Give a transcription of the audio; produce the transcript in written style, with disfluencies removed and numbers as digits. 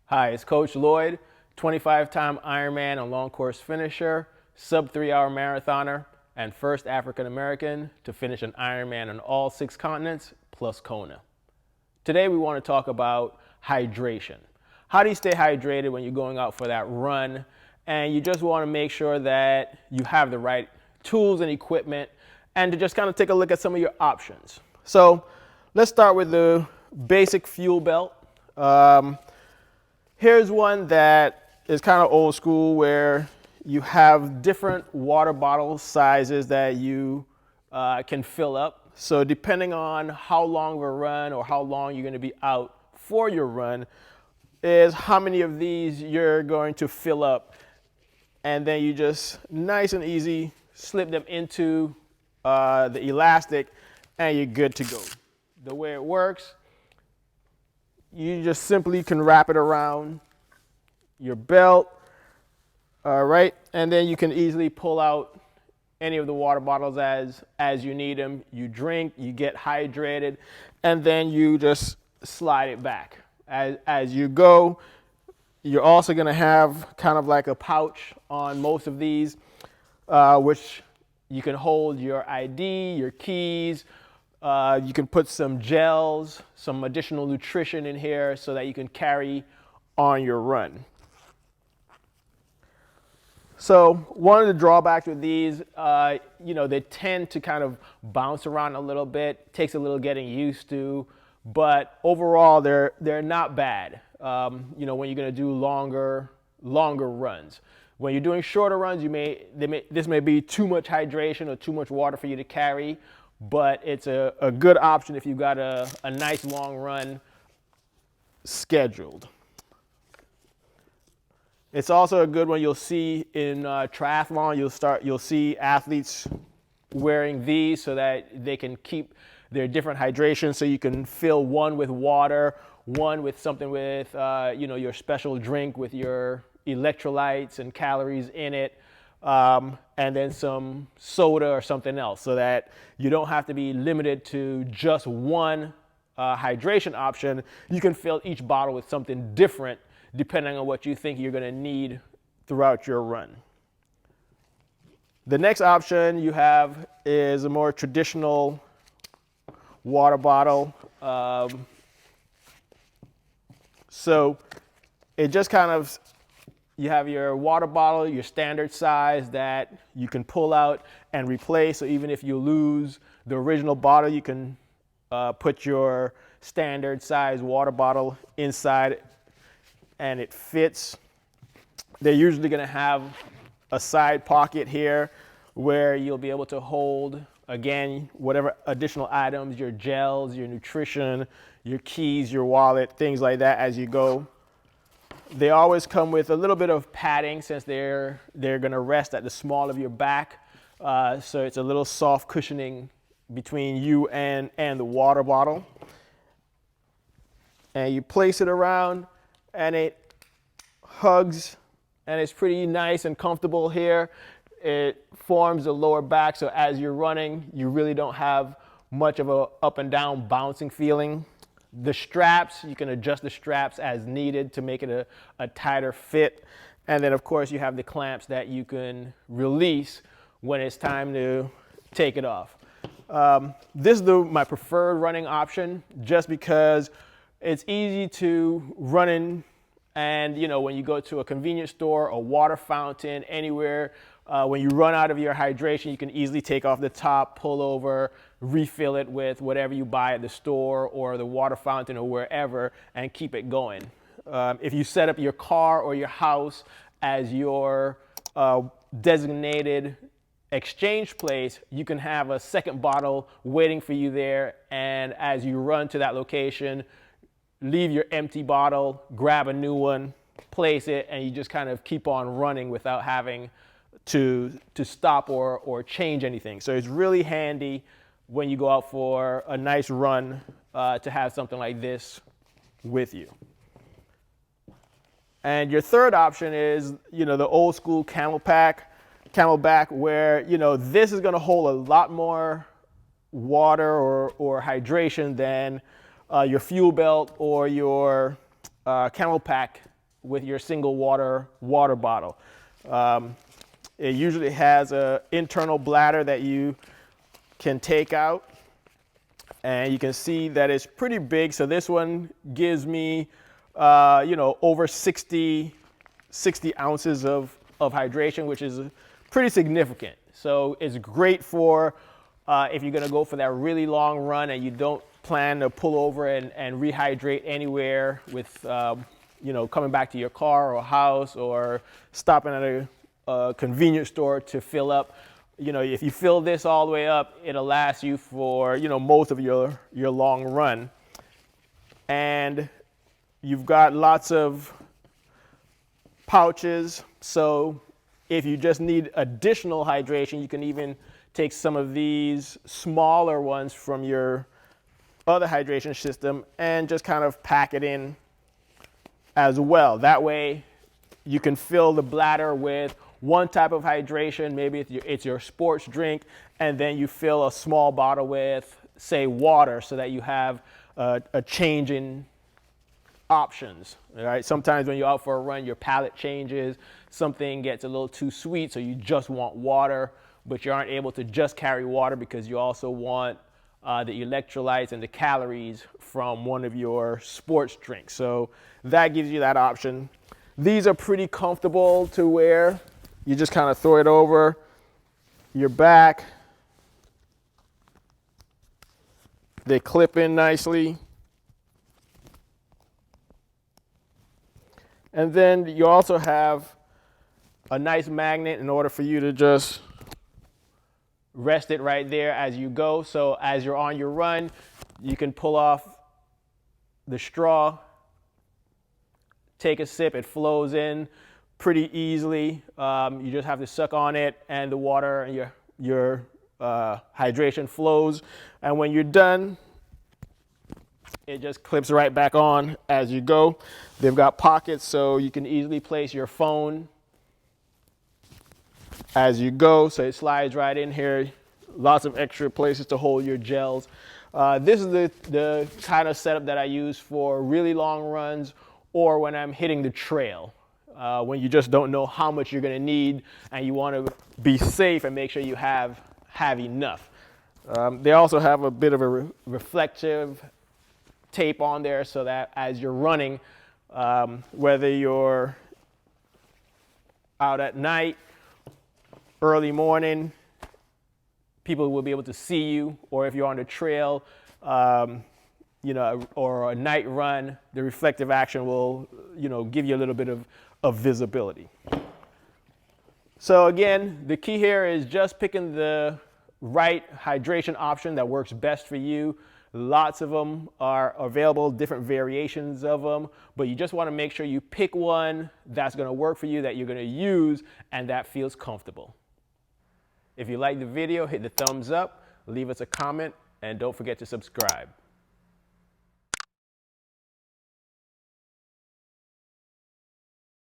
Hi, it's Coach Lloyd, 25-time Ironman and long course finisher, sub 3-hour marathoner, and first African American to finish an Ironman on all 6 continents plus Kona. Today we want to talk about hydration. How do you stay hydrated when you're going out for that run? And you just want to make sure that you have the right tools and equipment, and to just kind of take a look at some of your options. So let's start with the basic fuel belt. Here's one that is kind of old school, where you have different water bottle sizes that you can fill up. So depending on how long of a run or how long you're going to be out for your run is how many of these you're going to fill up. And then you just nice and easy slip them into the elastic and you're good to go. The way it works, you just simply can wrap it around your belt, all right, and then you can easily pull out any of the water bottles as you need them. You drink, you get hydrated, and then you just slide it back as you go. You're also going to have kind of like a pouch on most of these, which you can hold your ID, your keys. You can put some gels, some additional nutrition in here so that you can carry on your run. So one of the drawbacks with these, they tend to kind of bounce around a little bit. Takes a little getting used to, but overall they're not bad. When you're going to do longer runs. When you're doing shorter runs, this may be too much hydration or too much water for you to carry, but it's a good option if you've got a nice long run scheduled. It's also a good one you'll see in triathlon. You'll see athletes wearing these so that they can keep their different hydrations. So you can fill one with water, one with something with your special drink with your electrolytes and calories in it, and then some soda or something else, so that you don't have to be limited to just one hydration option. You can fill each bottle with something different depending on what you think you're going to need throughout your run. The next option you have is a more traditional water bottle. So it just kind of, you have your water bottle, your standard size that you can pull out and replace. So even if you lose the original bottle, you can put your standard size water bottle inside and it fits. They're usually going to have a side pocket here where you'll be able to hold, again, whatever additional items, your gels, your nutrition, your keys, your wallet, things like that as you go. They always come with a little bit of padding since they're going to rest at the small of your back. So it's a little soft cushioning between you and the water bottle. And you place it around and it hugs, and it's pretty nice and comfortable here. It forms the lower back, so as you're running, you really don't have much of a up and down bouncing feeling. The straps, you can adjust the straps as needed to make it a tighter fit. And then of course you have the clamps that you can release when it's time to take it off. This is my preferred running option, just because it's easy to run in. And when you go to a convenience store, a water fountain, anywhere, when you run out of your hydration, you can easily take off the top, pull over, refill it with whatever you buy at the store or the water fountain or wherever, and keep it going. If you set up your car or your house as your designated exchange place, you can have a second bottle waiting for you there, and as you run to that location, leave your empty bottle, grab a new one, place it, and you just kind of keep on running without having to stop or change anything. So it's really handy when you go out for a nice run to have something like this with you. And your third option is, the old school camelback, where, this is going to hold a lot more water or hydration than your fuel belt or your CamelBak with your single water bottle. It usually has an internal bladder that you can take out, and you can see that it's pretty big. So this one gives me, over 60 ounces of hydration, which is pretty significant. So it's great for if you're gonna go for that really long run and you don't plan to pull over and rehydrate anywhere with, coming back to your car or house or stopping at a convenience store to fill up. If you fill this all the way up, it'll last you for, most of your long run. And you've got lots of pouches. So if you just need additional hydration, you can even take some of these smaller ones from your other hydration system and just kind of pack it in as well. That way you can fill the bladder with one type of hydration, maybe it's your sports drink, and then you fill a small bottle with, say, water, so that you have a change in options. All right? Sometimes when you're out for a run, your palate changes, something gets a little too sweet, so you just want water, but you aren't able to just carry water because you also want the electrolytes and the calories from one of your sports drinks. So that gives you that option. These are pretty comfortable to wear. You just kind of throw it over your back. They clip in nicely. And then you also have a nice magnet in order for you to just rest it right there as you go. So as you're on your run, you can pull off the straw, take a sip, it flows in pretty easily. You just have to suck on it and the water and your hydration flows. And when you're done, it just clips right back on as you go. They've got pockets so you can easily place your phone as you go. So it slides right in here. Lots of extra places to hold your gels. This is the kind of setup that I use for really long runs or when I'm hitting the trail. When you just don't know how much you're gonna need and you wanna be safe and make sure you have enough. They also have a bit of a reflective tape on there so that as you're running, whether you're out at night, early morning, people will be able to see you, or if you're on the trail, or a night run, the reflective action will, give you a little bit of visibility. So again, the key here is just picking the right hydration option that works best for you. Lots of them are available, different variations of them, but you just want to make sure you pick one that's going to work for you, that you're going to use, and that feels comfortable. If you like the video, hit the thumbs up, leave us a comment, and don't forget to subscribe.